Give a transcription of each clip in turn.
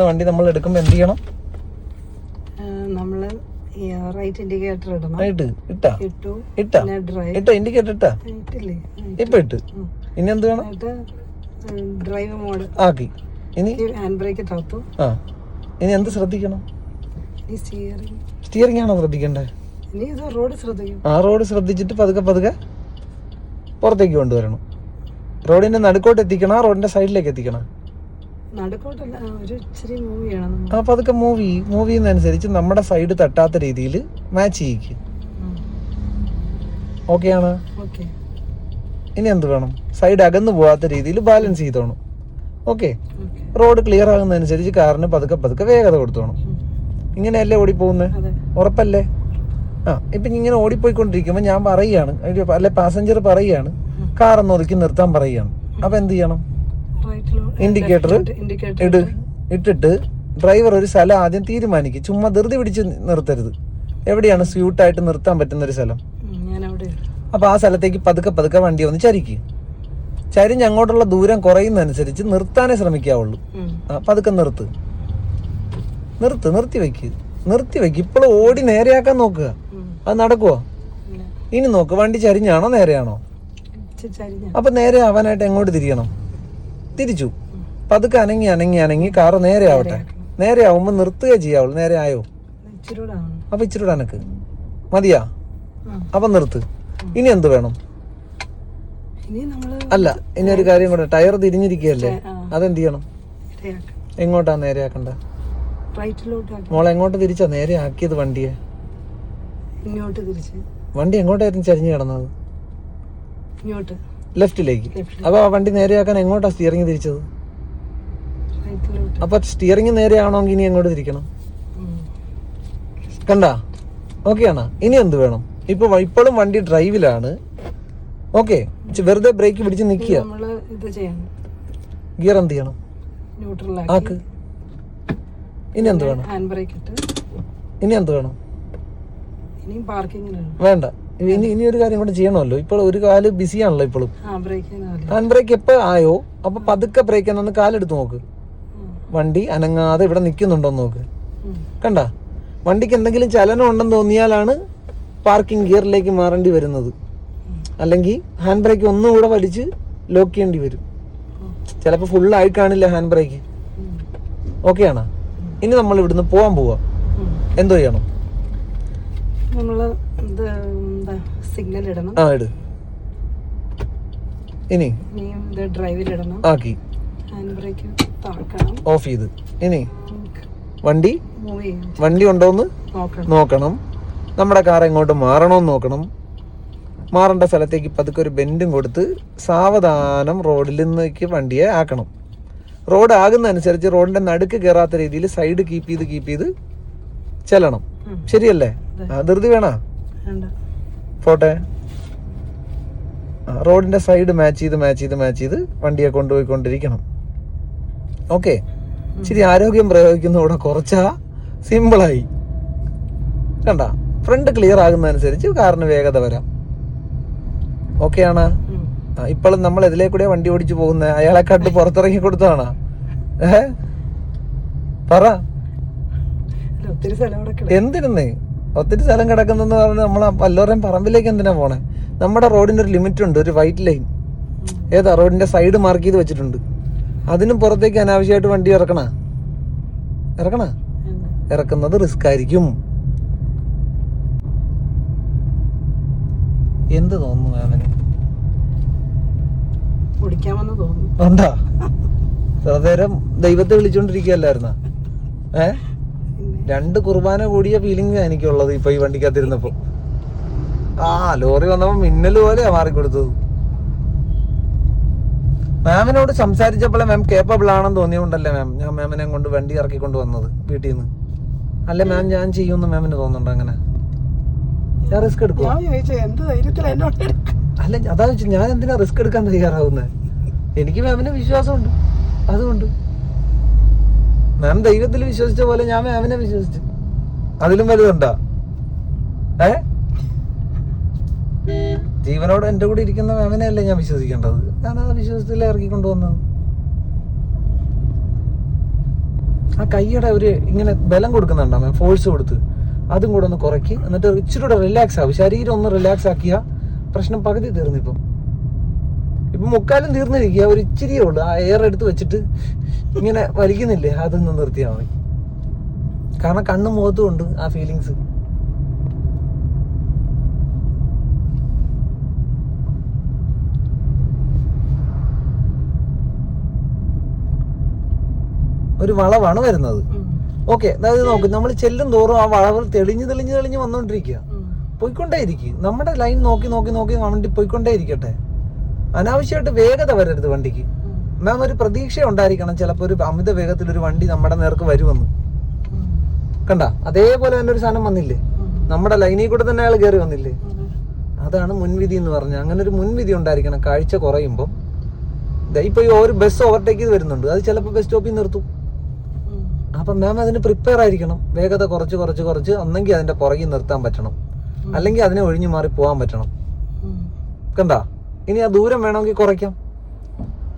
വണ്ടി നമ്മൾ എടുക്കുമ്പോൾ എന്ത് ചെയ്യണം? നമ്മള് റൈറ്റ് ഇൻഡിക്കേറ്റർ ഇടണം. ഇൻഡിക്കേറ്റർ ഇട്ടാ ഇപ്പൊ ഇട്ട്. ഇനി എന്ത് വേണം? ഡ്രൈവ് മോഡ് ആക്കി. ഇനി ഹാൻഡ് ബ്രേക്ക് താത്തു. ഇനി എന്ത് ശ്രദ്ധിക്കണം? സ്റ്റിയറിംഗ് ആണോ ശ്രദ്ധിക്കണ്ടേ? റോഡ് ശ്രദ്ധിച്ചിട്ട് പതുക്കെ പതുക്കെ പുറത്തേക്ക് കൊണ്ടുവരണം. റോഡിന്റെ നടുക്കോട്ട് എത്തിക്കണം, റോഡിന്റെ സൈഡിലേക്ക് എത്തിക്കണം. പതുക്കെ മൂവ് ചെയ്യുന്നതനുസരിച്ച് നമ്മുടെ സൈഡ് തട്ടാത്ത രീതിയിൽ മാച്ച് ചെയ്യിക്കും. ഓക്കെ ആണ്? ഇനി എന്ത് വേണം? സൈഡ് അകന്നു പോകാത്ത രീതിയിൽ ബാലൻസ് ചെയ്തോണം. ഓക്കെ. റോഡ് ക്ലിയർ ആകുന്നതനുസരിച്ച് കാറിന് പതുക്കെ പതുക്കെ വേഗത കൊടുത്തോണം. ഇങ്ങനെയല്ലേ ഓടിപ്പോകുന്നത്? ഉറപ്പല്ലേ? ഇപ്പൊ ഇങ്ങനെ ഓടിപ്പോയിക്കൊണ്ടിരിക്കുമ്പോൾ ഞാൻ പറയുകയാണ്, അല്ലെ പാസഞ്ചർ പറയുകയാണ്, കാറൊന്ന് ഒതുക്കി നിർത്താൻ പറയുകയാണ്. അപ്പൊ എന്ത് ചെയ്യണം? ഇൻഡിക്കേറ്റർ ഇട്ടിട്ട് ഡ്രൈവർ ഒരു സ്ഥലം ആദ്യം തീരുമാനിക്കും. ചുമ്മാ ധൃതി പിടിച്ച് നിർത്തരുത്. എവിടെയാണ് സ്യൂട്ടായിട്ട് നിർത്താൻ പറ്റുന്ന ഒരു സ്ഥലം? അപ്പൊ ആ സ്ഥലത്തേക്ക് പതുക്കെ പതുക്കെ വണ്ടി ഒന്ന് ചരിക്കും. ചരിഞ്ഞ് അങ്ങോട്ടുള്ള ദൂരം കുറയുന്നതനുസരിച്ച് നിർത്താനേ ശ്രമിക്കാവുള്ളൂ. പതുക്കെ നിർത്തി വെക്ക്. ഇപ്പോഴും ഓടി നേരെയാക്കാൻ നോക്കുക. അത് നടക്കുവോ? ഇനി നോക്ക്, വണ്ടി ചരിഞ്ഞാണോ നേരെയാണോ? അപ്പൊ നേരെ ആവാനായിട്ട് എങ്ങോട്ട് തിരിയണം? തിരിച്ചു. പതുക്കെ അനങ്ങി കാറ് നേരെ ആവട്ടെ. നേരെ ആവുമ്പോ നിർത്തുക ചെയ്യാവുള്ളൂ. നേരെ ആയോ? അപ്പൊ ഇച്ചിരി അനക്ക് മതിയാ? അപ്പൊ നിർത്ത്. ഇനി എന്ത് വേണം? അല്ല, ഇനി ഒരു കാര്യം കൂടെ. ടയർ തിരിഞ്ഞിരിക്കുകയല്ലേ, അതെന്ത് ചെയ്യണം? എങ്ങോട്ടാ നേരെയാക്കണ്ട? മോളെ എങ്ങോട്ട് തിരിച്ചാ നേരെ ആക്കിയത് വണ്ടിയെ? വണ്ടി എങ്ങോട്ടായിരുന്നു ചരിഞ്ഞു കിടന്നത്? ലെഫ്റ്റിലേക്ക്. അപ്പൊ ആ വണ്ടി നേരെയാക്കാൻ എങ്ങോട്ടാ സ്റ്റിയറിംഗ് തിരിച്ചത്? അപ്പൊ സ്റ്റിയറിംഗ് നേരെയാണോങ്കിൽ ഇനി എങ്ങോട്ട് തിരിക്കണം? കണ്ടാ? ഓക്കെ ആണോ? ഇനി എന്ത് വേണം? ഇപ്പോഴും വണ്ടി ഡ്രൈവിലാണ്. ഓക്കെ. വെറുതെ ബ്രേക്ക് പിടിച്ച് നിൽക്കുക. ഗിയർ എന്ത് ചെയ്യണം? ആക്ക്. ഇനി എന്ത് വേണം? ഇനി എന്ത് വേണം? വേണ്ട. ഇനി ഒരു കാര്യം കൂടെ ചെയ്യണമല്ലോ. ഇപ്പോൾ ഒരു കാല് ബിസിയാണല്ലോ ഇപ്പോഴും. ഹാൻഡ് ബ്രേക്ക് എപ്പോ ആയോ അപ്പൊ പതുക്കെ ബ്രേക്ക് എന്നാന്ന് കാലെടുത്ത് നോക്ക്. വണ്ടി അനങ്ങാതെ ഇവിടെ നിൽക്കുന്നുണ്ടോന്ന് നോക്ക്. കണ്ട? വണ്ടിക്ക് എന്തെങ്കിലും ചലനം ഉണ്ടെന്ന് തോന്നിയാലാണ് പാർക്കിംഗ് ഗിയറിലേക്ക് മാറേണ്ടി വരുന്നത്. അല്ലെങ്കിൽ ഹാൻഡ് ബ്രേക്ക് ഒന്നുകൂടെ വലിച്ച് ലോക്ക് ചെയ്യേണ്ടി വരും. ചിലപ്പോൾ ഫുള്ളായി കാണില്ല ഹാൻഡ് ബ്രേക്ക്. ഓക്കെ ആണോ? ഇനി നമ്മൾ ഇവിടുന്ന് പോവാ. എന്തോ ചെയ്യണം? സിഗ്നൽ ഇടണം. ഇട്. ഇനി ഡ്രൈവിലിടണം. ആക്കി. Hand brake താക്കണം. ഓഫ് ചെയ്ത്. ഇനി വണ്ടി ഉണ്ടോന്ന് നോക്കണം. നമ്മുടെ കാർ എങ്ങോട്ട് മാറണോന്ന് നോക്കണം. മാറേണ്ട സ്ഥലത്തേക്ക് പതുക്കെ ഒരു ബെൻഡും കൊടുത്ത് സാവധാനം റോഡിൽ നിന്നേക്ക് വണ്ടിയെ ആക്കണം. റോഡ് ആകുന്നതനുസരിച്ച് റോഡിന്റെ നടുക്ക് കയറാത്ത രീതിയിൽ സൈഡ് കീപ്പ് ചെയ്ത് ചെല്ലണം. ശരിയല്ലേ? ധൃതി വേണ? പോട്ടെ. റോഡിന്റെ സൈഡ് മാച്ച് ചെയ്ത് വണ്ടിയെ കൊണ്ടുപോയിക്കൊണ്ടിരിക്കണം. ഓക്കെ. ഇച്ചിരി ആരോഗ്യം പ്രയോഗിക്കുന്നതോടെ കുറച്ചാ സിമ്പിളായി. കണ്ട? ഫ്രണ്ട് ക്ലിയർ ആകുന്നതനുസരിച്ച് കാറിന് വേഗത വരാം. ഓക്കെ ആണ്? ഇപ്പോഴും നമ്മൾ ഇതിലേ കൂടെ വണ്ടി ഓടിച്ചു പോകുന്നത്. അയാളെ കണ്ട് പുറത്തിറങ്ങി കൊടുത്തതാണോ? പറ. എന്തിരുന്നേ ഒത്തിരി സ്ഥലം കിടക്കുന്നെന്ന് പറഞ്ഞ് നമ്മൾ വല്ലവരെയും പറമ്പിലേക്ക് എന്തിനാ പോണേ? നമ്മുടെ റോഡിന്റെ ഒരു ലിമിറ്റ് ഉണ്ട്, ഒരു വൈറ്റ് ലൈൻ. ഏതാ? റോഡിന്റെ സൈഡ് മാർക്ക് ചെയ്ത് വെച്ചിട്ടുണ്ട്. അതിനും പുറത്തേക്ക് അനാവശ്യമായിട്ട് വണ്ടി ഇറക്കുന്നത് റിസ്ക് ആയിരിക്കും. എന്ത് തോന്നുന്നു മാമിന്? എന്താ നേരം ദൈവത്തെ വിളിച്ചോണ്ടിരിക്കുകയല്ലായിരുന്ന? 2 കുർബാന കൂടിയ ഫീലിംഗ് എനിക്കുള്ളത് ഇപ്പൊ ഈ വണ്ടിക്കകത്തിരുന്നപ്പോ. ലോറി വന്നപ്പോ മിന്നൽ പോലെയാ മാറിക്കൊടുത്തത്. മാമിനോട് സംസാരിച്ചപ്പോഴേ മാം കേപ്പബിൾ ആണെന്ന് തോന്നിയോണ്ടല്ലേ മാം ഞാൻ മാമിനെ കൊണ്ട് വണ്ടി ഇറക്കിക്കൊണ്ട് വന്നത് വീട്ടിൽ നിന്ന്. അല്ലെ മാം ഞാൻ ചെയ്യുമെന്ന് മാമിന് തോന്നുന്നുണ്ടോ? അങ്ങനെ ഞാൻ റിസ്ക് എടുക്കും? അല്ല, അതാ വെച്ചാൽ ഞാൻ എന്തിനാ റിസ്ക് എടുക്കാൻ തയ്യാറാവുന്നത്? എനിക്ക് മാമിന് വിശ്വാസമുണ്ട്. അതുകൊണ്ട് മാം ദൈവത്തിൽ വിശ്വസിച്ച പോലെ ഞാൻ മാമിനെ വിശ്വസിച്ചു. അതിലും വലുതുണ്ടാ? ജീവനോട് എന്റെ കൂടെ ഇരിക്കുന്ന മാമിനെ അല്ലേ ഞാൻ വിശ്വസിക്കേണ്ടത്? ഞാൻ ആ വിശ്വാസത്തിലേ ഇറക്കിക്കൊണ്ടുവന്നത്. ആ കൈയുടെ ഒരു ഇങ്ങനെ ബലം കൊടുക്കുന്നുണ്ടോ മാം, ഫോഴ്സ് കൊടുത്ത് അതും കൂടെ ഒന്ന് കുറയ്ക്ക്. എന്നിട്ട് ഇച്ചിരി കൂടെ റിലാക്സ് ആവും. ശരീരം ഒന്ന് റിലാക്സ് ആക്കിയ പ്രശ്നം പകുതി തീർന്നിപ്പം. ഇപ്പൊ മുക്കാലും തീർന്നിരിക്കുക, ഒരു ഇച്ചിരിയേ ഉള്ളു. ആ എയർ എടുത്ത് വെച്ചിട്ട് ഇങ്ങനെ വലിക്കുന്നില്ലേ, അതൊന്ന് നിർത്തിയാൽ മതി. കാരണം കണ്ണും മുഖത്തും ഉണ്ട് ആ ഫീലിങ്സ്. ഒരു വളവാണ് വരുന്നത്. ഓക്കെ, അതായത് നോക്ക്, നമ്മൾ ചെല്ലും തോറും ആ വളവ് തെളിഞ്ഞ് തെളിഞ്ഞ് തെളിഞ്ഞ് വന്നോണ്ടിരിക്കുക. പോയിക്കൊണ്ടേയിരിക്കും. നമ്മുടെ ലൈൻ നോക്കി നോക്കി നോക്കി വണ്ടി പോയിക്കൊണ്ടേ ഇരിക്കട്ടെ. അനാവശ്യമായിട്ട് വേഗത വരരുത് വണ്ടിക്ക്. മാം ഒരു പ്രതീക്ഷ ഉണ്ടായിരിക്കണം, ചിലപ്പോൾ ഒരു അമിത വേഗത്തിൽ ഒരു വണ്ടി നമ്മുടെ നേർക്ക് വരുമെന്ന്. കണ്ട, അതേപോലെ തന്നെ ഒരു സാധനം വന്നില്ലേ, നമ്മുടെ ലൈനിൽ കൂടെ തന്നെ അയാൾ കയറി വന്നില്ലേ. അതാണ് മുൻവിധി എന്ന് പറഞ്ഞാൽ. അങ്ങനെ ഒരു മുൻവിധി ഉണ്ടായിരിക്കണം. കാഴ്ച കുറയുമ്പോൾ ഇപ്പൊ ഈ ഒരു ബസ് ഓവർടേക്ക് ചെയ്ത് വരുന്നുണ്ട്, അത് ചിലപ്പോൾ ബസ് സ്റ്റോപ്പിൽ നിർത്തും. അപ്പൊ മാം അതിന് പ്രിപ്പയർ ആയിരിക്കണം. വേഗത കുറച്ച് കുറച്ച് കുറച്ച് ഒന്നെങ്കിൽ അതിന്റെ പുറകിൽ നിർത്താൻ പറ്റണം, അല്ലെങ്കിൽ അതിനെ ഒഴിഞ്ഞു മാറി പോകാൻ പറ്റണം. കണ്ട, ഇനി ആ ദൂരം വേണമെങ്കിൽ കുറയ്ക്കാം.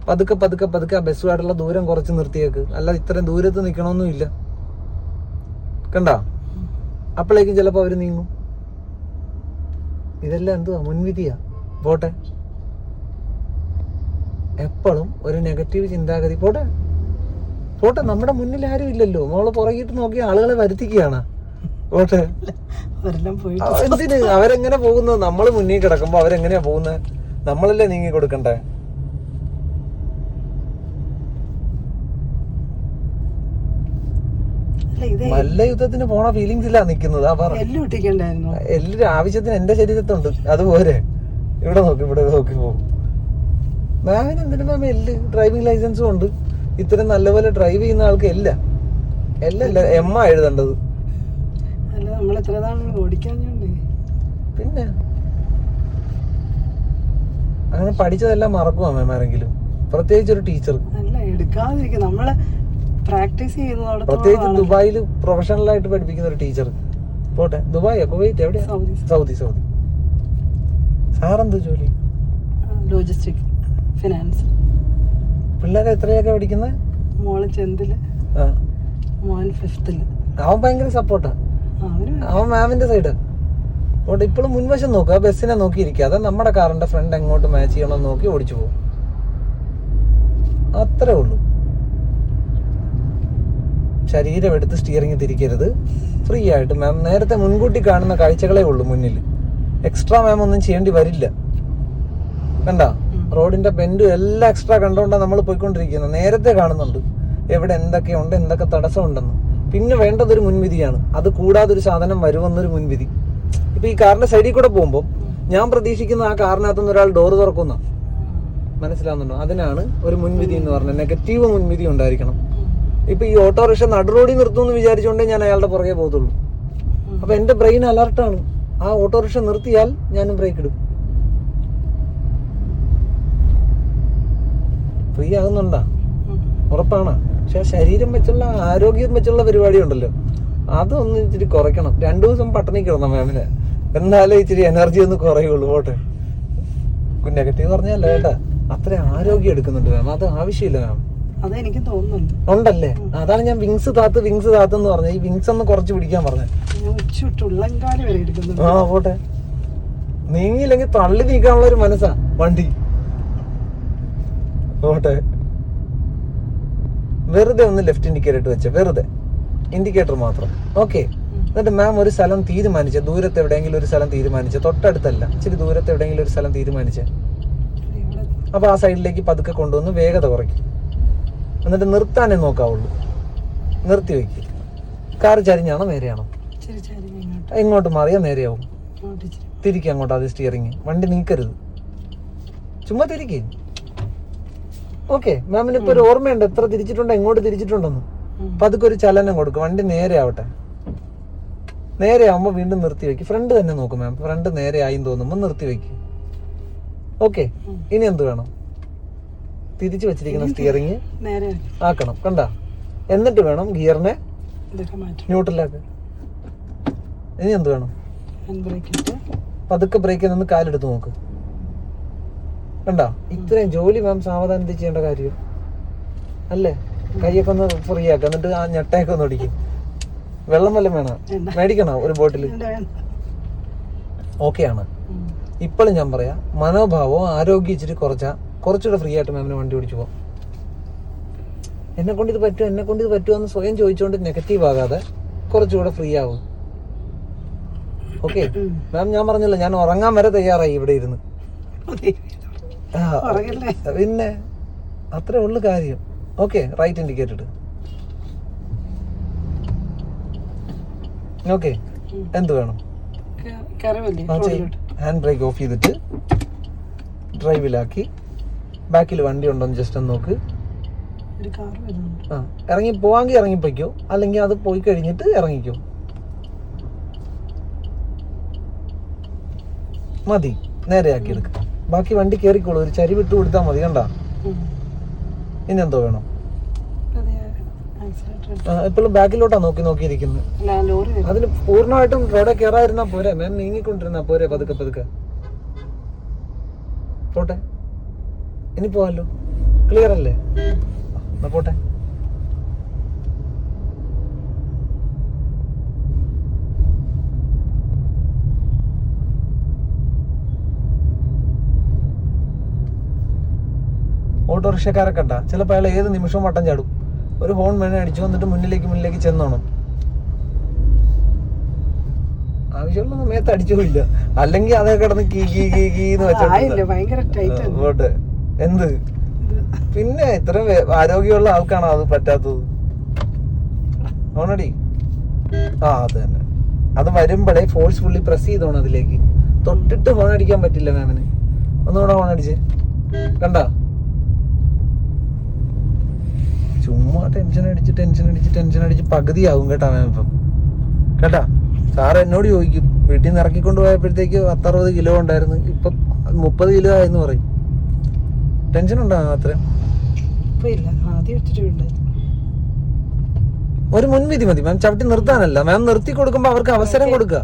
പതുക്കെ പതുക്കെ പതുക്കെ ആ ബസ്സുമായിട്ടുള്ള ദൂരം കുറച്ച് നിർത്തിയേക്ക്. അല്ല ഇത്രയും ദൂരത്ത് നിൽക്കണമെന്നും ഇല്ല. കണ്ട, അപ്പോഴേക്കും ചിലപ്പോൾ അവര് നീങ്ങും. ഇതെല്ലാം എന്തുവാ, മുൻവിധിയാ. പോട്ടെ, എപ്പോഴും ഒരു നെഗറ്റീവ് ചിന്താഗതി. പോട്ടെ പോട്ടെ, നമ്മുടെ മുന്നിൽ ആരും ഇല്ലല്ലോ. മോള് പുറകിട്ട് നോക്കി ആളുകളെ വരുത്തിക്കുകയാണ്. പോട്ടെ, എന്തിന് അവരെങ്ങനെ പോകുന്നത്? നമ്മള് മുന്നിൽ കിടക്കുമ്പോ അവരെങ്ങനെയാ പോകുന്നത്? നമ്മളല്ലേ നീങ്ങി കൊടുക്കണ്ടേ? മല്ലയുദ്ധത്തിന് പോണ ഫീലിങ്സ് ഇല്ല നിക്കുന്നത്. എല്ലാരും ആവശ്യത്തിന് എന്റെ ശരീരത്തുണ്ട്, അതുപോലെ ഇവിടെ നോക്കി ഇവിടെ നോക്കി പോകും. മാമിന് എന്തിനു മാം ഡ്രൈവിംഗ് ലൈസൻസും ഉണ്ട്. ഇത്രയും നല്ലപോലെ ഡ്രൈവ് ചെയ്യുന്ന ആൾക്ക് എല്ലാം എമ്മ എഴുതേണ്ടത്. പിന്നെ അങ്ങനെ പഠിച്ചതെല്ലാം മറക്കുവാ മാം ആരെങ്കിലും, പ്രത്യേകിച്ച് ഒരു ടീച്ചർ. പ്രത്യേകിച്ച് ദുബായിൽ പ്രൊഫഷണൽ ആയിട്ട് പഠിപ്പിക്കുന്ന ഒരു ടീച്ചർ. പോട്ടെ, ദുബായോ കുവൈറ്റ് എവിടെയാ? സൗദി. സാറെന്ത് ജോലി? Logistic finance. പിള്ളേരെ എത്രയൊക്കെ പഠിക്കുന്നത്? മോള് 10th, മോൻ 5th. അവൻ ഭയങ്കര സപ്പോർട്ടാ. അവൻ മാമിന്റെ സൈഡ്. അതുകൊണ്ട് ഇപ്പോഴും മുൻവശം നോക്കുക, ബസ്സിനെ നോക്കിയിരിക്കുക. അതാ നമ്മുടെ കാറിന്റെ ഫ്രണ്ട് എങ്ങോട്ട് മാച്ച് ചെയ്യണമെന്ന് നോക്കി ഓടിച്ചു പോകും. അത്രേ ഉള്ളൂ. ശരീരം എടുത്ത് സ്റ്റിയറിംഗ് തിരിക്കരുത്. ഫ്രീ ആയിട്ട് മാം നേരത്തെ മുൻകൂട്ടി കാണുന്ന കാഴ്ചകളേ ഉള്ളൂ മുന്നിൽ. എക്സ്ട്രാ മാം ഒന്നും ചെയ്യേണ്ടി വരില്ല. കണ്ട, റോഡിന്റെ ബെൻഡും എല്ലാം എക്സ്ട്രാ കണ്ടുകൊണ്ടാണ് നമ്മൾ പോയിക്കൊണ്ടിരിക്കുന്നത്. നേരത്തെ കാണുന്നുണ്ട് എവിടെ എന്തൊക്കെയുണ്ട്, എന്തൊക്കെ തടസ്സമുണ്ടെന്ന്. പിന്നെ വേണ്ടത് ഒരു മുൻവിധിയാണ്. അത് കൂടാതെ ഒരു സാധനം വരുമെന്നൊരു മുൻവിധി. ഇപ്പൊ ഈ കാറിന്റെ സൈഡിൽ കൂടെ പോകുമ്പോൾ ഞാൻ പ്രതീക്ഷിക്കുന്ന ആ കാറിനകത്തുനിന്ന് ഒരാൾ ഡോറ് തുറക്കുന്ന, മനസ്സിലാവുന്നുണ്ടോ? അതിനാണ് ഒരു മുൻവിധി എന്ന് പറഞ്ഞാൽ. നെഗറ്റീവ് മുൻവിധി ഉണ്ടായിരിക്കണം. ഇപ്പൊ ഈ ഓട്ടോറിക്ഷ നടുറോഡിൽ നിർത്തുമെന്ന് വിചാരിച്ചുകൊണ്ടേ ഞാൻ അയാളുടെ പുറകെ പോകത്തുള്ളൂ. അപ്പൊ എന്റെ ബ്രെയിൻ അലർട്ടാണ്. ആ ഓട്ടോറിക്ഷ നിർത്തിയാൽ ഞാനും ബ്രേക്ക് ഇടും. ഫ്രീ ആകുന്നുണ്ടാ? ഉറപ്പാണ്. പക്ഷെ ശരീരം വെച്ചുള്ള ആരോഗ്യം വെച്ചുള്ള പരിപാടി ഉണ്ടല്ലോ, അതൊന്നും ഇച്ചിരി കുറയ്ക്കണം. 2 ദിവസം പട്ടിണി കിടന്ന മാമിന്, എന്നാലേ ഇച്ചിരി എനർജി ഒന്ന് കുറയുള്ളൂ. പോട്ടെ, നെഗറ്റീവ് പറഞ്ഞല്ല കേട്ടാ, അത്ര ആരോഗ്യം എടുക്കുന്നുണ്ട് മാം. അത് ആവശ്യമില്ല മാം. അതെനിക്ക് തോന്നുന്നുണ്ട്. ഉണ്ടല്ലേ? അതാണ് ഞാൻ വിങ്സ് താത്തെന്ന് പറഞ്ഞ. ഈ വിങ്സ് ഒന്ന് കുറച്ച് പിടിക്കാൻ പറഞ്ഞേ. ആ പോട്ടെ, നീങ്ങിയില്ലെങ്കിൽ തള്ളി നീക്കാനുള്ള ഒരു മനസ്സാ വണ്ടി. പോട്ടെ, വെറുതെ ഒന്ന് ലെഫ്റ്റ് ഇൻഡിക്കേറ്റർ വെച്ച, വെറുതെ ഇൻഡിക്കേറ്റർ മാത്രം. ഓക്കെ, എന്നിട്ട് മാം ഒരു സ്ഥലം തീരുമാനിച്ച, ദൂരത്ത് എവിടെയെങ്കിലും ഒരു സ്ഥലം തീരുമാനിച്ച, തൊട്ടടുത്തല്ല, ഇച്ചിരി ദൂരത്ത് എവിടെയെങ്കിലും ഒരു സ്ഥലം തീരുമാനിച്ച. അപ്പൊ ആ സൈഡിലേക്ക് പതുക്കെ കൊണ്ടുവന്ന് വേഗത കുറയ്ക്കും. എന്നിട്ട് നിർത്താനേ നോക്കാവുള്ളൂ. നിർത്തി വെക്ക്. കാറ് ചരിഞ്ഞാണോ നേരെയാണോ? എങ്ങോട്ട് മാറിയാ നേരെയാവും. തിരിക്കുക അങ്ങോട്ട്. അത് സ്റ്റിയറിങ് വണ്ടി നീക്കരുത്, ചുമ്മാ തിരിക്കേ. ഓക്കെ, മാമിന് ഇപ്പൊ ഒരു ഓർമ്മയുണ്ട് എത്ര തിരിച്ചിട്ടുണ്ടോ, എങ്ങോട്ട് തിരിച്ചിട്ടുണ്ടെന്ന്. അപ്പൊ അതൊക്കെ ഒരു ചലനം കൊടുക്കും. വണ്ടി നേരെ ആവട്ടെ. നേരെ ആവുമ്പോ വീണ്ടും നിർത്തി വെക്കും. ഫ്രണ്ട് തന്നെ നോക്കും മാം. ഫ്രണ്ട് നേരെ ആയി തോന്നുമ്പോ നിർത്തി വെക്കും. ഓക്കെ, ഇനി എന്ത് വേണം? തിരിച്ചു വെച്ചിരിക്കുന്ന സ്റ്റിയറിങ് ആക്കണം. കണ്ട, എന്നിട്ട് വേണം ഗിയറിനെ ന്യൂട്രലാക്ക്. ഇനി എന്ത് വേണം? പതുക്കെ ബ്രേക്കിൽ നിന്ന് കാലെടുത്ത് നോക്ക്. കണ്ട, ഇത്രയും ജോലി മാം സാവധാനത്തിൽ ചെയ്യേണ്ട കാര്യം അല്ലേ? കൈയൊക്കെ ഒന്ന് ഫ്രീ ആക്കുക, എന്നിട്ട് ആ ഞെട്ടയൊക്കെ ഒന്ന് ഒടിക്കും. വെള്ളം വല്ലതും വേണം, മേടിക്കണോ ഒരു ബോട്ടിൽ? ഓക്കെ ആണ്. ഇപ്പോഴും ഞാൻ പറയാം, മനോഭാവവും ആരോഗ്യം ഇച്ചിരി കുറച്ചുകൂടെ ഫ്രീ ആയിട്ട് മാമിന് വണ്ടി ഓടിച്ചു പോകാം. എന്നെ കൊണ്ട് ഇത് പറ്റുമോ എന്ന് സ്വയം ചോദിച്ചുകൊണ്ട് നെഗറ്റീവ് ആകാതെ കുറച്ചുകൂടെ ഫ്രീ ആവും. ഓക്കെ മാം, ഞാൻ പറഞ്ഞല്ലോ, ഞാൻ ഉറങ്ങാൻ വരെ തയ്യാറായി ഇവിടെ ഇരുന്ന്. പിന്നെ അത്രേ ഉള്ളു കാര്യം. Okay, right indicated. ഓക്കെ, എന്ത് വേണം? ഹാൻഡ് ബ്രേക്ക് ഓഫ് ചെയ്തിട്ട് ഡ്രൈവിലാക്കി ബാക്കിൽ വണ്ടി ഉണ്ടോന്ന് ജസ്റ്റ് ഒന്ന് നോക്ക്. ഇറങ്ങി പോവാങ്കിൽ ഇറങ്ങിപ്പോയിക്കോ, അല്ലെങ്കിൽ അത് പോയി കഴിഞ്ഞിട്ട് ഇറങ്ങിക്കോ. മതി, നേരെയാക്കി എടുക്ക. ബാക്കി വണ്ടി കയറിക്കോളൂ, ഒരു ചരി വിട്ട് കൊടുത്താൽ മതി. കണ്ടാ? ഇനി എന്തോ വേണം? ഇപ്പോഴും ബാക്കിലോട്ടാ നോക്കിയിരിക്കുന്നത്. അതിന് പൂർണ്ണമായിട്ടും റോഡെ കയറാതിരുന്നാ പോരെ മാം, നീങ്ങിക്കൊണ്ടിരുന്നാ പോരെ, പതുക്കെ പോട്ടെ. ഇനി പോവാലോ, ക്ലിയർ അല്ലേ? എന്നാ പോട്ടെ. ഓട്ടോറിക്ഷക്കാരെ കണ്ട ചിലപ്പോൾ അയാൾ ഏത് നിമിഷവും വട്ടം ചാടും. ഒരു ഹോൺ വേണേ അടിച്ചു വന്നിട്ട് മുന്നിലേക്ക് ചെന്നോണം. ആവശ്യമുള്ള സമയത്ത് അടിച്ചില്ല, അല്ലെങ്കിൽ അതേ കിടന്ന് കീന്ന് വെച്ചോട്ടെ. എന്ത് പിന്നെ ഇത്ര ആരോഗ്യമുള്ള ആൾക്കാണോ അത് പറ്റാത്തത്? ഹോണടി. അത് തന്നെ. അത് വരുമ്പോഴേ ഫോഴ്സ്ഫുള്ളി പ്രസ് ചെയ്തോണം അതിലേക്ക്. തൊട്ടിട്ട് ഹോൺ അടിക്കാൻ പറ്റില്ല മാമിന്. ഒന്നുകൂടെ ഹോൺ അടിച്ച്. കണ്ട? ചുമ്മാ ടെൻഷൻ അടിച്ച് പകുതിയാവും കേട്ടാ മാം ഇപ്പം. കേട്ടാ? സാറ് എന്നോട് ചോദിക്കും, വീട്ടിൽ നിന്ന് ഇറക്കിക്കൊണ്ട് പോയപ്പോഴത്തേക്ക് 10-60 കിലോ ഉണ്ടായിരുന്നു, ഇപ്പൊ 30 കിലോ ആയെന്ന് പറയും. ടെൻഷൻ ഉണ്ടാകും അത്രയും. ഒരു മുൻവിധി മതി മാം, ചവിട്ടി നിർത്താനല്ല മാം. നിർത്തി കൊടുക്കുമ്പോ അവർക്ക് അവസരം കൊടുക്കുക.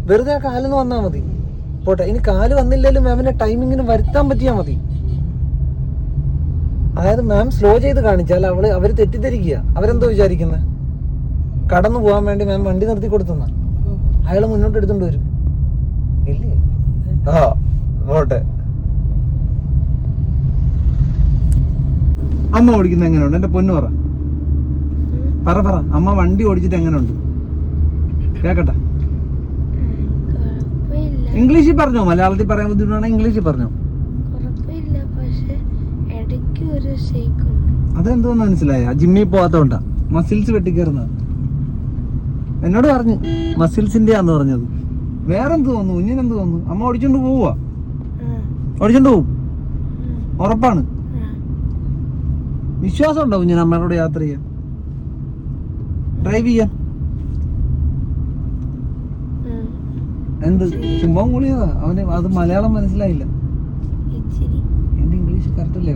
വെറുതെ ആ കാലെന്ന് വന്നാ മതി, പോട്ടെ. ഇനി കാല് വന്നില്ലെങ്കിലും മാമിന്റെ ടൈമിങ്ങിന് വരുത്താൻ പറ്റിയാ മതി. അതായത് മാം സ്ലോ ചെയ്ത് കാണിച്ചാൽ അവര് തെറ്റിദ്ധരിക്കുക. അവരെന്തോ വിചാരിക്കുന്നത്, കടന്നു പോകാൻ വേണ്ടി മാം വണ്ടി നിർത്തി കൊടുത്തുന്ന അയാള് മുന്നോട്ട് എടുത്തോണ്ട് വരും. ഇല്ലേ? പോട്ടെ. അമ്മ ഓടിക്കുന്ന എങ്ങനെയുണ്ട് എന്റെ പൊന്നു? പറ അമ്മ വണ്ടി ഓടിച്ചിട്ട് എങ്ങനെയുണ്ട് കേക്കട്ടെ. ഇംഗ്ലീഷിൽ പറഞ്ഞോ, മലയാളത്തിൽ പറയാൻ ബുദ്ധിമുട്ടാണ്, ഇംഗ്ലീഷിൽ പറഞ്ഞോ. അതെന്തോന്ന് മനസ്സിലായ? ജിമ്മിൽ പോവാത്തോണ്ടാ, മസിൽസ് വെട്ടിക്കയറുന്ന. എന്നോട് പറഞ്ഞു മസിൽസിന്റെ ആന്ന് പറഞ്ഞത്. വേറെന്ത് തോന്നുന്നു? കുഞ്ഞിനെന്ത് തോന്നുന്നു? അമ്മ ഓടിച്ചോണ്ട് പോവുക? ഓടിച്ചോണ്ട് പോവും, ഉറപ്പാണ്? വിശ്വാസം ഉണ്ടോ കുഞ്ഞിന് അമ്മയോട് യാത്ര ചെയ്യാൻ, ഡ്രൈവ് ചെയ്യാൻ? എന്ത് ചുമ്മാ കൂടിയതാ അവന്. അത് മലയാളം മനസ്സിലായില്ല. എന്റെ ഇംഗ്ലീഷ് കറക്റ്റ് അല്ലേ?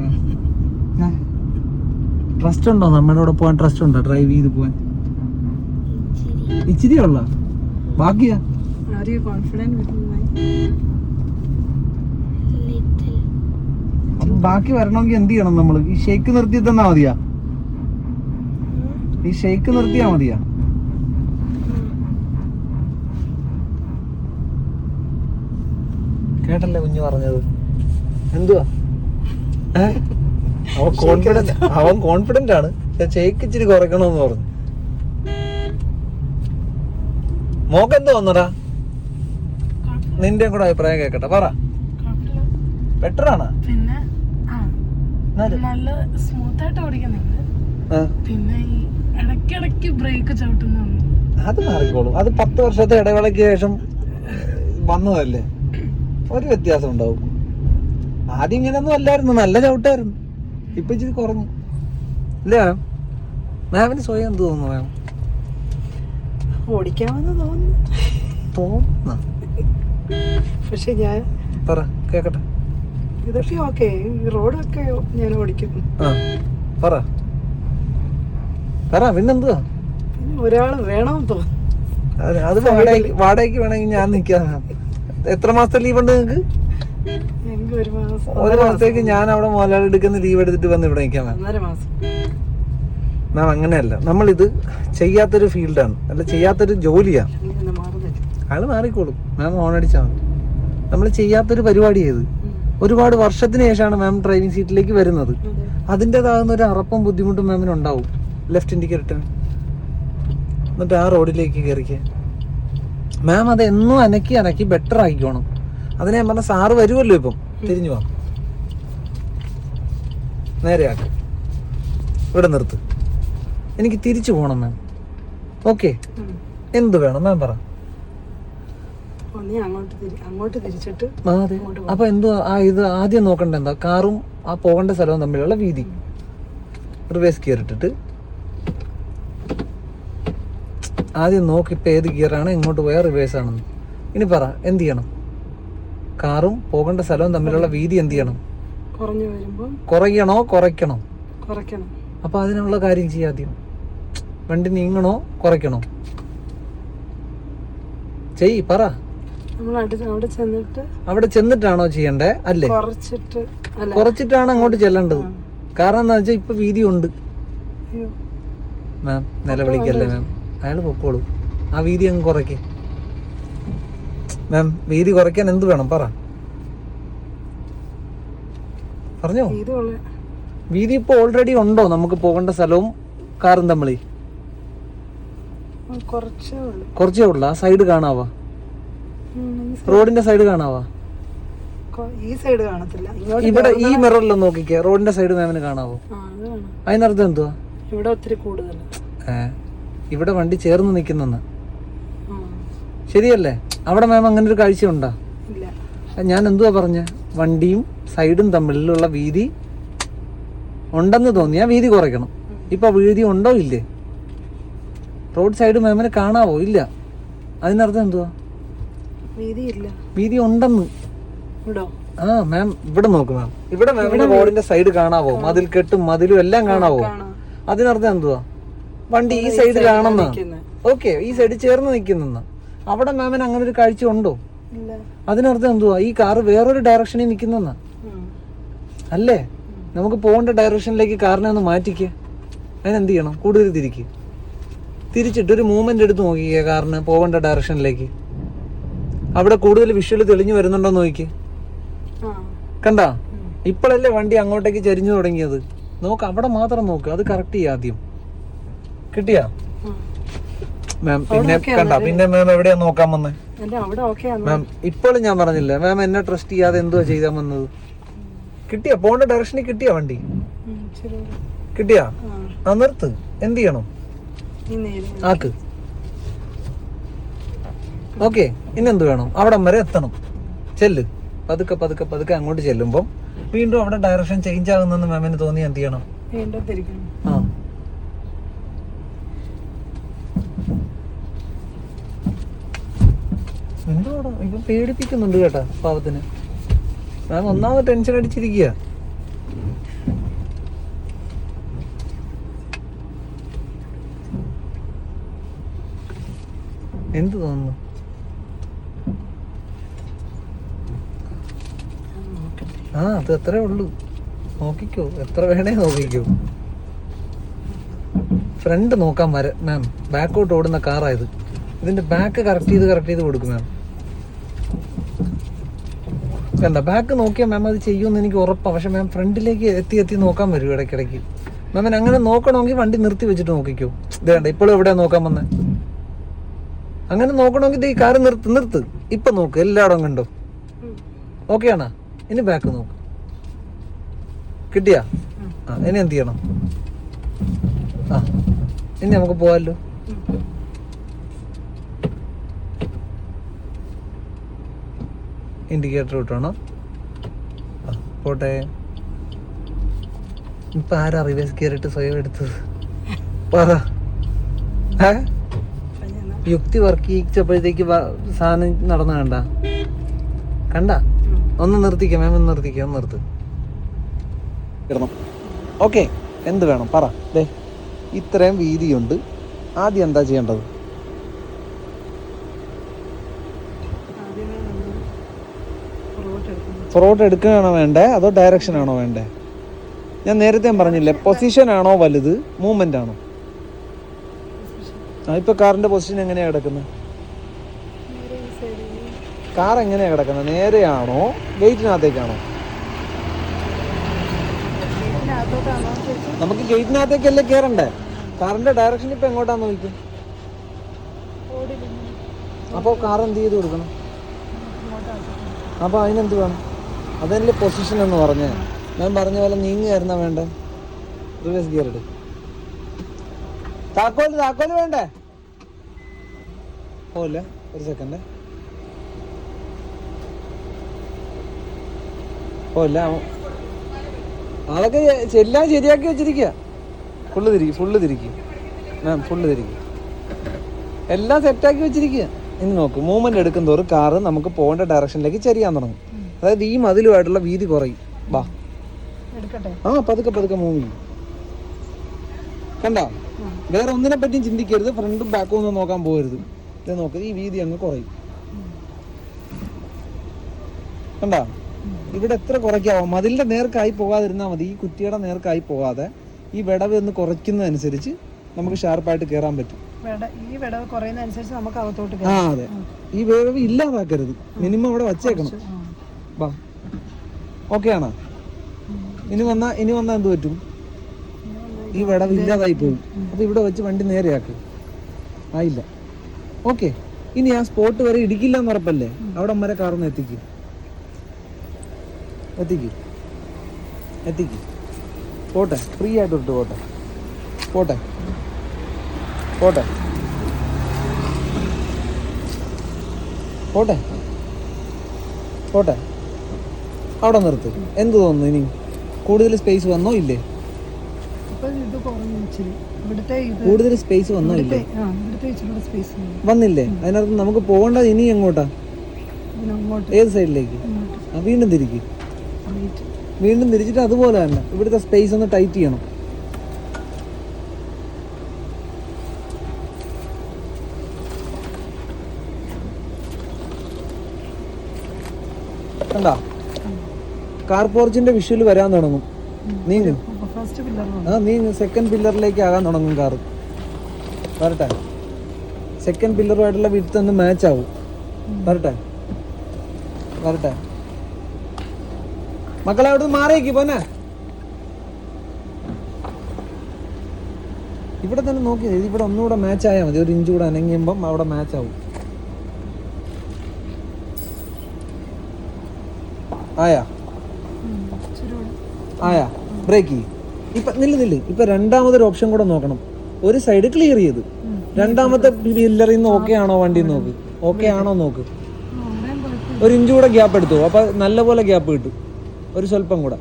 ട്രസ്റ്റ് ഉണ്ടോ നമ്മളോട് പോവാൻ? ട്രസ്റ്റ് ഉണ്ടോ ഡ്രൈവ് ചെയ്ത് പോവാൻ? ഇച്ചിരി ഉള്ള ബാക്കിയാ? ബാക്കി വരണമെങ്കിൽ എന്ത് ചെയ്യണം നമ്മള്? ഈ ഷെയ്ക്ക് നിർത്തി തന്നാ മതിയാ? ഈ ഷെയ്ക്ക് നിർത്തിയാ മതിയാ? കേട്ടല്ലേ കുഞ്ഞു പറഞ്ഞത്? എന്തുവാ? അവൻ കോൺഫിഡന്റ് ആണ്. ഷെയ്ക്ക് ഇച്ചിരി കുറയ്ക്കണമെന്ന് പറഞ്ഞു. മോക്കെന്ത് തോന്നടാ? നിന്റെ കൂടെ അഭിപ്രായം കേക്കട്ടെ, പറ. ബെറ്റർ ആണ്, നല്ല സ്മൂത്ത് ആയിട്ട് ഓടിക്കുന്നുണ്ട്. പിന്നെ ഇടയ്ക്കിടയ്ക്ക് ബ്രേക്ക് ചവിട്ടുന്നുണ്ട്. അത് മാറിക്കോളും. അത് 10 വർഷത്തെ ഇടവേളയ്ക്ക് ശേഷം വന്നതല്ലേ, ഒരു വ്യത്യാസം ഉണ്ടാവും. ആദ്യം ഇങ്ങനെയൊന്നും അല്ലായിരുന്നു, നല്ല ചവിട്ടായിരുന്നു. ഇപ്പൊ ഇച്ചിരി കുറഞ്ഞു ഇല്ലേ മാം? മാമിന് സ്വയം എന്ത് തോന്നുന്നു മാം? ഓടിക്കാമെന്ന് തോന്നുന്നു. പക്ഷെ ഞാൻ പറ കേക്കട്ടെ. ഇതൊക്കെ ഓക്കെ, റോഡൊക്കെ ഞാൻ ഓടിക്കും. പറ പിന്നെന്തുവാ? പിന്നെ ഒരാള് വേണമെന്ന് തോന്നുന്നു. അത് വാടകയ്ക്ക് വേണമെങ്കിൽ ഞാൻ നിൽക്കാം. എത്ര മാസത്തെ ലീവ് ഉണ്ട് നിങ്ങൾക്ക്? ഒരു മാസത്തേക്ക് ഞാൻ അവിടെ മുതലാളി എടുക്കുന്ന ലീവ് എടുത്തിട്ട് വന്ന് ഇവിടെ നിൽക്കാൻ. 1.5 മാസം. മാം അങ്ങനെയല്ല, നമ്മളിത് ചെയ്യാത്തൊരു ഫീൽഡാണ്, അല്ല ചെയ്യാത്തൊരു ജോലിയാണ്. അയാൾ മാറിക്കോളും, മാം ഓണടിച്ചാൽ മതി. നമ്മൾ ചെയ്യാത്തൊരു പരിപാടി ചെയ്ത് ഒരുപാട് വർഷത്തിന് ശേഷമാണ് മാം ഡ്രൈവിംഗ് സീറ്റിലേക്ക് വരുന്നത്. അതിൻ്റെതാകുന്ന ഒരു അറപ്പും ബുദ്ധിമുട്ടും മാമിനുണ്ടാവും. ലെഫ്റ്റ് ഇൻഡിക്കേറ്റർ എന്നിട്ട് ആ റോഡിലേക്ക് കയറിക്കുക. മാം അത് എന്നും അനക്കി ബെറ്റർ ആക്കിക്കോണം. അതിനെ ഞാൻ പറഞ്ഞ സാറ് വരുമല്ലോ, ഇപ്പം തിരിഞ്ഞു പോവാം, നേരെയാക്ക്, ഇവിടെ നിർത്ത്, എനിക്ക് തിരിച്ചു പോകണം മാം. ഓക്കെ, എന്ത് വേണം മാം പറ. അങ്ങോട്ട് തിരിച്ചിട്ട് അതെ. അപ്പൊ എന്തോ ഇത് ആദ്യം നോക്കണ്ട എന്താ, കാറും ആ പോകേണ്ട സ്ഥലവും തമ്മിലുള്ള വീതി. റിവേഴ്സ് ഗിയർ ഇട്ടിട്ട് ആദ്യം നോക്ക്, ഇപ്പൊ ഏത് ഗിയറാണ്, എങ്ങോട്ട് പോയാൽ റിവേഴ്സ് ആണെന്ന്. ഇനി പറ എന്ത് ചെയ്യണം. കാറും പോകേണ്ട സ്ഥലവും തമ്മിലുള്ള വീതി എന്ത് ചെയ്യണം, കുറയ്ക്കണോ കുറയ്ക്കണോ? അപ്പൊ അതിനുള്ള കാര്യം ചെയ്യാം. ആദ്യം വണ്ടി നീങ്ങണോ കുറയ്ക്കണോ ചെയ്, പറ. അവിടെ ചെന്നിട്ടാണോ ചെയ്യണ്ടേ? അല്ലേ, കുറച്ചിട്ടാണ് അങ്ങോട്ട് ചെല്ലേണ്ടത്. കാരണം എന്താ വെച്ചാൽ ഇപ്പൊ വീതി ഉണ്ട് മാം. നിലവിളിക്കല്ലേ മാം, അയാൾ പൊക്കോളൂ. ആ വീതി അങ്ങ് കുറയ്ക്കേ മാം. വീതി കുറയ്ക്കാൻ എന്ത് വേണം പറ, പറഞ്ഞോ. വീതി ഇപ്പൊ ഓൾറെഡി ഉണ്ടോ നമുക്ക് പോകേണ്ട സ്ഥലവും കാറും തമ്മിൽ? കുറച്ചേ ഉള്ളു. ആ സൈഡ് കാണാവാ, റോഡിന്റെ സൈഡ് കാണാവാ. ഈ സൈഡ് കാണത്തില്ല. ഇവിടെ ഈ മിററിൽ നോക്കിക്കേ, റോഡിന്റെ സൈഡ് മാമിന് കാണാവോ? അതിനർത്ഥം എന്തുവാ? ഇവിടെ ഒത്തിരി കൂടുതൽ. ഇവിടെ വണ്ടി ചേർന്ന് നിൽക്കുന്നെന്ന്, ശരിയല്ലേ? അവിടെ മാം അങ്ങനെ ഒരു കാഴ്ച ഉണ്ടാ? ഞാൻ എന്തുവാ പറഞ്ഞ, വണ്ടിയും സൈഡും തമ്മിലുള്ള വീതി ഉണ്ടെന്ന് തോന്നിയാ വീതി കുറയ്ക്കണം. ഇപ്പൊ വീതി ഉണ്ടോ ഇല്ലേ? റോഡ് സൈഡ് മാമിനെ കാണാവോ? ഇല്ല. അതിനർത്ഥം എന്തുവാ? വീതി ഉണ്ടെന്ന്. ആ മാം ഇവിടെ നോക്ക് മാം, ഇവിടെ മാമിന് റോഡിന്റെ സൈഡ് കാണാവോ? മതിൽ കെട്ടും മതിലും എല്ലാം കാണാവോ? അതിനർത്ഥം എന്തുവാ? വണ്ടി ഈ സൈഡ് കാണുന്ന. ഓക്കെ, ഈ സൈഡ് ചേർന്ന് നിൽക്കുന്ന. അവിടെ മാമിന് അങ്ങനെ ഒരു കാഴ്ച ഉണ്ടോ? അതിനർത്ഥം എന്തുവാ? ഈ കാറ് വേറൊരു ഡയറക്ഷനിൽ നിൽക്കുന്ന അല്ലേ? നമുക്ക് പോകേണ്ട ഡയറക്ഷനിലേക്ക് കാറിനെ ഒന്ന് മാറ്റിക്കുക. അതിനെന്ത് ചെയ്യണം? കൂടുതൽ തിരിച്ചിട്ട് ഒരു മൂവ്മെന്റ് എടുത്ത് നോക്കിക്കുക കാറിന് പോകേണ്ട ഡയറക്ഷനിലേക്ക്. അവിടെ കൂടുതൽ വിഷ്വൽ തെളിഞ്ഞു വരുന്നുണ്ടോ നോക്കി. കണ്ടാ? ഇപ്പോഴല്ലേ വണ്ടി അങ്ങോട്ടേക്ക് ചരിഞ്ഞു തുടങ്ങിയത്. നോക്ക്, അവിടെ മാത്രം നോക്ക്, അത് കറക്റ്റ് ചെയ്യാം ആദ്യം. കിട്ടിയാ മാം? പിന്നെ കണ്ട, പിന്നെ മാം എവിടെയാ നോക്കാൻ വന്നേ മാം? ഇപ്പോഴും ഞാൻ പറഞ്ഞില്ല മാം, എന്നെ ട്രസ്റ്റ് ചെയ്യാതെ എന്തുവാ ചെയ്താൽ വന്നത്? കിട്ടിയാ? പോകേണ്ട ഡയറക്ഷനിൽ കിട്ടിയാ വണ്ടി? കിട്ടിയാ? ആ നിർത്ത്. എന്ത് ചെയ്യണം? ആക്ക്. ഓക്കെ, ഇനി എന്ത് വേണം? അവിടം വരെ എത്തണം. ചെല്ല്, പതുക്കെ അങ്ങോട്ട് ചെല്ലുമ്പം വീണ്ടും അവിടെ ഡയറക്ഷൻ ചേഞ്ച് ആകുന്നെന്ന് മാമിന് തോന്നി എന്ത് ചെയ്യണം? ആ എന്തോടാ ഇപ്പൊ പേടിപ്പിക്കുന്നുണ്ട് കേട്ടാ പാവത്തിന്. മാം ഒന്നാമത് ടെൻഷൻ അടിച്ചിരിക്കുക. എന്ത് തോന്നുന്നു? അത് അത്രേ ഉള്ളൂ. നോക്കിക്കോ, എത്ര വേണേ നോക്കിക്കോ. ഫ്രണ്ട് നോക്കാൻ മാം, ബാക്കോട്ട് ഓടുന്ന കാറായത്. ഇതിന്റെ ബാക്ക് കറക്റ്റ് ചെയ്ത് കൊടുക്കും മാം. കണ്ട, ബാക്ക് നോക്കിയാൽ മാം അത് ചെയ്യുമെന്ന് എനിക്ക് ഉറപ്പാണ്. പക്ഷെ മാം ഫ്രണ്ടിലേക്ക് എത്തി നോക്കാൻ വരും ഇടയ്ക്കിടയ്ക്ക്. മാമിന് അങ്ങനെ നോക്കണമെങ്കിൽ വണ്ടി നിർത്തി വെച്ചിട്ട് നോക്കിക്കോ. ഇത് വേണ്ട, ഇപ്പോഴും എവിടെയാ നോക്കാൻ വന്നേ? അങ്ങനെ നോക്കണമെങ്കിൽ ഈ കാറ് നിർത്ത്. ഇപ്പൊ നോക്ക്, എല്ലായിടവും കണ്ടോ? ഓക്കെ ആണോ? ഇനി ബാക്ക് നോക്ക്. കിട്ടിയാ? ഇനി എന്ത് ചെയ്യണം? ഇനി നമുക്ക് പോവാല്ലോ. ഇൻഡിക്കേറ്റർ ഇട്ടാണോ? പോട്ടെ. ഇപ്പൊ ആരാ റിവേഴ്സ് കയറിയിട്ട് സ്വയം എടുത്തത്? പറ. യുക്തി വർക്ക് ചെയ്യിച്ചപ്പോഴത്തേക്ക് സാധനം നടന്ന കണ്ട? ഒന്ന് നിർത്തിക്കാം മാം, ഒന്ന് നിർത്ത്. ഇടണം. ഓക്കെ, എന്ത് വേണം പറ. ദേ ഇത്രയും വീതിയുണ്ട്. ആദ്യം എന്താ ചെയ്യേണ്ടത്? ഫ്രോട്ട് എടുക്കുകയാണോ വേണ്ടേ, അതോ ഡയറക്ഷൻ ആണോ വേണ്ടേ? ഞാൻ നേരത്തെ പറഞ്ഞില്ലേ, പൊസിഷൻ ആണോ വലുത്, മൂവ്മെന്റ് ആണോ? ഇപ്പൊ കാറിന്റെ പൊസിഷൻ എങ്ങനെയാ കിടക്കുന്നത്? കാർ എങ്ങനെയാ കിടക്കുന്നത്? നേരെയാണോ ഗേറ്റിനകത്തേക്കാണോ? നമുക്ക് ഗേറ്റിനകത്തേക്കല്ലേ കേറണ്ടേ? കാറിന്റെ ഡയറക്ഷൻ ഇപ്പൊ എങ്ങോട്ടാന്ന് നോക്കും. അപ്പോൾ കാർ എന്ത് ചെയ്ത് കൊടുക്കണം? അപ്പോൾ അതിനെന്ത് വേണം? അതല്ലേ പൊസിഷൻ എന്ന് പറഞ്ഞേ. ഞാൻ പറഞ്ഞ പോലെ നീങ്ങുകയായിരുന്നാ വേണ്ടേ? റിവേഴ്സ് ഗിയർ ഇട്. താക്കോല് വേണ്ടേ? ഓല്ലേ, ഒരു സെക്കൻഡ്. ഓല്ല, അതൊക്കെ എല്ലാം ശരിയാക്കി വെച്ചിരിക്കുക. ഫുള്ള് തിരിക്കും മാം, ഫുള്ള് തിരിക്കും. എല്ലാം സെറ്റാക്കി വെച്ചിരിക്കുക. ഇനി നോക്ക്, മൂവ്മെന്റ് എടുക്കും തോറും കാറ് നമുക്ക് പോകേണ്ട ഡയറക്ഷനിലേക്ക് ചെരിയാൻ തുടങ്ങും. അതായത് ഈ മതിലുമായിട്ടുള്ള വീതി കുറയും. ബാ, പതുക്കെ മൂവ് ചെയ്യും. കണ്ടോ? വേറെ ഒന്നിനെ പറ്റിയും ചിന്തിക്കരുത്, ഫ്രണ്ടും ബാക്കും ഒന്നും നോക്കാൻ പോകരുത്. ഇത് നോക്ക്, ഈ വീതി അങ്ങ് കുറയും. കണ്ടോ? ഇവിടെ എത്ര കുറയ്ക്കാവോ? മതിലിന്റെ നേർക്കായി പോകാതിരുന്നാൽ മതി. ഈ കുറ്റിയുടെ നേർക്കായി പോകാതെ ഈ വിടവ് ഒന്ന് കുറയ്ക്കുന്നതനുസരിച്ച് നമുക്ക് ഷാർപ്പായിട്ട് കയറാൻ പറ്റും. ഈ വിടവ് കുറയുന്നതനുസരിച്ച് നമുക്ക് അകത്തോട്ട്. അതെ, ഈ വിടവ് ഇല്ലാതാക്കരുത്, മിനിമം അവിടെ വച്ചേക്കണം. ബാ, ഓക്കെ ആണോ? ഇനി വന്നാ എന്ത് പറ്റും? ഈ വിടവ് ഇല്ലാതായി പോകും. അപ്പൊ ഇവിടെ വെച്ച് വണ്ടി നേരെയാക്ക്. ആയില്ല, ഓക്കെ. ഇനി ആ സ്പോട്ട് വരെ ഇടിക്കില്ല എന്ന് ഉറപ്പല്ലേ? അവിടെ വരെ കാറൊന്ന് എത്തിക്കും. പോട്ടെ, ഫ്രീ ആയിട്ട് വിട്ടു പോട്ടെ. അവിടെ നിർത്ത്. എന്ത് തോന്നുന്നു? ഇനി കൂടുതൽ സ്പേസ് വന്നോ ഇല്ലേ? കൂടുതൽ സ്പേസ് വന്നോ ഇല്ലേ? വന്നില്ലേ? അതിനകത്ത് നമുക്ക് പോകേണ്ടത് ഇനി എങ്ങോട്ടാ? ഏത് സൈഡിലേക്ക്? വീണ്ടും തിരിച്ചിട്ട് അതുപോലെ തന്നെ ഇവിടുത്തെ സ്പേസ് ഒന്ന് ടൈറ്റ് ചെയ്യണം. കണ്ടാ? കാർ പോർച്ചിന്റെ വിഷ്വൽ വരാൻ തുടങ്ങും. നീങ്ങ്, സെക്കൻഡ് പില്ലറിലേക്ക് ആകാൻ തുടങ്ങും കാറ്. വരട്ടെ, സെക്കൻഡ് പില്ലറുമായിട്ടുള്ള വിഡ്ത്ത് ഒന്ന് മാച്ച് ആവും. വരട്ടെ. മക്കളെ അവിടെ മാറിയേക്ക് പോന്നെ. ഇവിടെ തന്നെ നോക്കി, ഇവിടെ ഒന്നുകൂടെ മാച്ച് ആയാൽ മതി. ഒരു ഇഞ്ച് കൂടെ അനങ്ങിയുമ്പം അവിടെ മാച്ച് ആവും. ആയാ ബ്രേക്ക്. ഇപ്പൊ നില്ല്. ഇപ്പൊ രണ്ടാമതൊരു ഓപ്ഷൻ കൂടെ നോക്കണം. ഒരു സൈഡ് ക്ലിയർ ചെയ്ത് രണ്ടാമത്തെ പില്ലറിൽ നിന്ന് ഓക്കെ ആണോ വണ്ടി നോക്ക്. ഓക്കെ ആണോ നോക്ക്. ഒരു ഇഞ്ച് കൂടെ ഗ്യാപ്പ് എടുത്തു. അപ്പൊ നല്ലപോലെ ഗ്യാപ്പ് കിട്ടും. ഒരു സ്വല്പം കൂടെ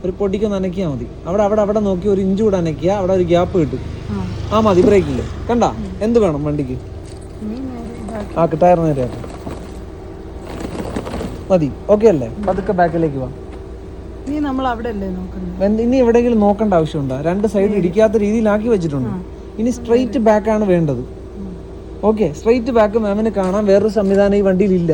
ഒരു പൊടിക്കൊന്ന് അനക്കിയാൽ മതി. അവിടെ നോക്കി ഒരു ഇഞ്ച് കൂടെ അനക്കിയാൽ അവിടെ ഒരു ഗ്യാപ്പ് കിട്ടും. മതി. ബ്രേക്കില്ല. കണ്ടാ? എന്ത് വേണം വണ്ടിക്ക്? ടയർ നേരെയാക്കും. മതി, ഓക്കെ അല്ലേ? പതുക്കെ ബാക്കിലേക്ക് വാ. ഇനി എവിടെയെങ്കിലും നോക്കേണ്ട ആവശ്യമുണ്ടോ? രണ്ട് സൈഡ് ഇടിക്കാത്ത രീതിയിലാക്കി വെച്ചിട്ടുണ്ട്. ഇനി സ്ട്രെയിറ്റ് ബാക്ക് ആണ് വേണ്ടത്. ഓക്കെ, സ്ട്രെയിറ്റ് ബാക്ക് മാമിന് കാണാൻ വേറൊരു സംവിധാനം ഈ വണ്ടിയിൽ ഇല്ല.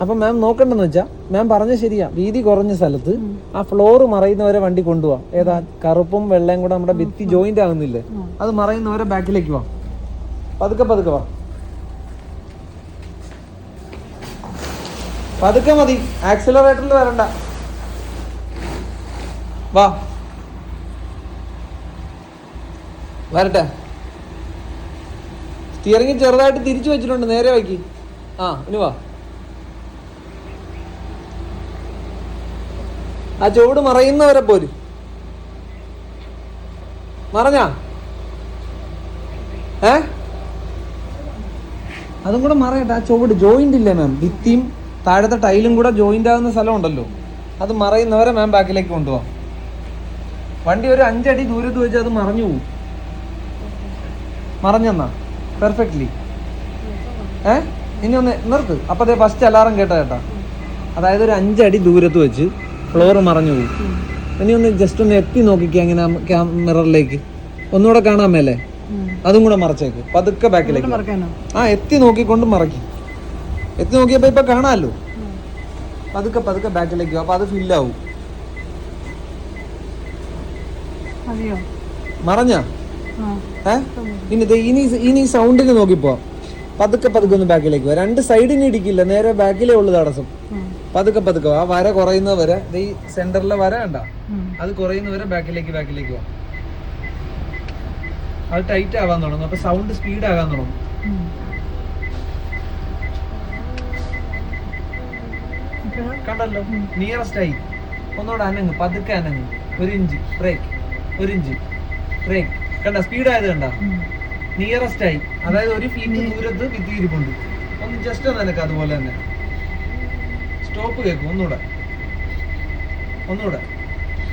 അപ്പൊ മാം നോക്കണ്ടെന്ന് വെച്ചാൽ, മാം പറഞ്ഞ ശരിയാ, വീതി കുറഞ്ഞ സ്ഥലത്ത് ആ ഫ്ലോർ മറയുന്നവരെ വണ്ടി കൊണ്ടുപോവാം. ഏതാ? കറുപ്പും വെള്ളയും കൂടെ നമ്മുടെ ഭിത്തി ജോയിന്റ് ആകുന്നില്ലേ, അത് മറയുന്നവരെ ബാക്കിലേക്ക് വാ. പതുക്കെ വാ. പതുക്കെ മതി, ആക്സിലറേറ്ററിൽ വരണ്ട. വാ, വരട്ടെ. സ്റ്റിയറിംഗ് ചെറുതായിട്ട് തിരിച്ചു വെച്ചിട്ടുണ്ട്, നേരെ വയ്ക്ക്. ഇനി വാ. ആ ചുവട് മറയുന്നവരെ പോര്. മറഞ്ഞാ? അതും കൂടെ മറയട്ടെ. ആ ചുവട് ജോയിന്റ് ഇല്ലേ മാം? ഭിത്തിയും താഴത്തെ ടൈലും കൂടെ ജോയിന്റ് ആകുന്ന സ്ഥലം ഉണ്ടല്ലോ, അത് മറയുന്നവരെ മാം ബാക്കിലേക്ക് കൊണ്ടുപോവാം. വണ്ടി ഒരു 5 അടി ദൂരത്ത് വെച്ച് അത് മറഞ്ഞു പോകും. മറഞ്ഞെന്നാ പെർഫെക്റ്റ്ലി. ഇനി ഒന്ന് നിർത്ത്. അപ്പൊ അതേ ഫസ്റ്റ് അലാറം കേട്ടാ. അതായത് ഒരു 5 അടി ദൂരത്ത് വെച്ച് ഫ്ലോർ മറഞ്ഞു പോകും. ഇനി ഒന്ന് ജസ്റ്റ് ഒന്ന് എത്തി നോക്കിക്കുക അങ്ങനെ മിററിലേക്ക്. ഒന്നുകൂടെ കാണാൻ മേലെ അതും കൂടെ മറച്ചേക്ക്. പതുക്കെ ബാക്കിലേക്ക്. എത്തി നോക്കിക്കൊണ്ട് മറക്കി. എത്തി നോക്കിയപ്പോ ഇപ്പൊ കാണാമല്ലോ. പതുക്കെ ബാക്കിലേക്ക്. അപ്പൊ അത് ഫില്ലാവും. മറഞ്ഞ ഇനി സൗണ്ടിന് നോക്കിപ്പോ പതുക്കെ ഒന്ന് ബാക്കിലേക്ക് പോവാ. രണ്ട് സൈഡിന് ഇടിക്കില്ല, നേരെ ബാക്കിലേ ഉള്ളു തടസ്സം. പതുക്കെ ആ വര കുറയുന്ന വരെ, ഈ സെന്ററിലെ വര കണ്ട, അത് കുറയുന്ന വരെ ബാക്കിലേക്ക് പോവാം. അത് ടൈറ്റ് ആവാൻ തുടങ്ങും, അപ്പൊ സൗണ്ട് സ്പീഡ് ആകാൻ തുടങ്ങും. കണ്ടല്ലോ, നിയറസ്റ്റ് ആയി. ഒന്നുകൂടെ അനങ്ങ്, പതുക്കെ അനങ്ങ്. 1 ഇഞ്ച് ബ്രേക്ക്, 1 ഇഞ്ച് ബ്രേക്ക്. കണ്ട സ്പീഡ് ആയത് കണ്ട, നിയറസ്റ്റ് ആയി. അതായത് 1 ഫീറ്റ് ദൂരത്ത് വിത്തിയിരിപ്പുണ്ട്. ഒന്ന് ജസ്റ്റ് ഒന്ന് അനക്ക്, അതുപോലെ തന്നെ സ്റ്റോപ്പ് കേൾക്കും. ഒന്നുകൂടെ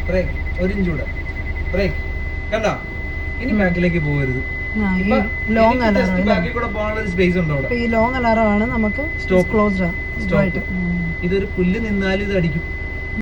ബ്രേക്ക്, 1 ഇഞ്ച് കൂടെ ബ്രേക്ക്. കണ്ട, ഇനി ബാക്കിലേക്ക് പോകരുത്. ലോങ് അലാറം, ബാക്കിൽ കൂടെ പോകാനുള്ള ഒരു സ്പേസ് ഉണ്ടോ അവിടെ? ഈ ലോങ് അലാറം ആണ് നമുക്ക് സ്റ്റോപ്പ് ക്ലോസ്ഡ്. ഇതൊരു പുല്ല് നിന്നാലും ഇത് അടിക്കും.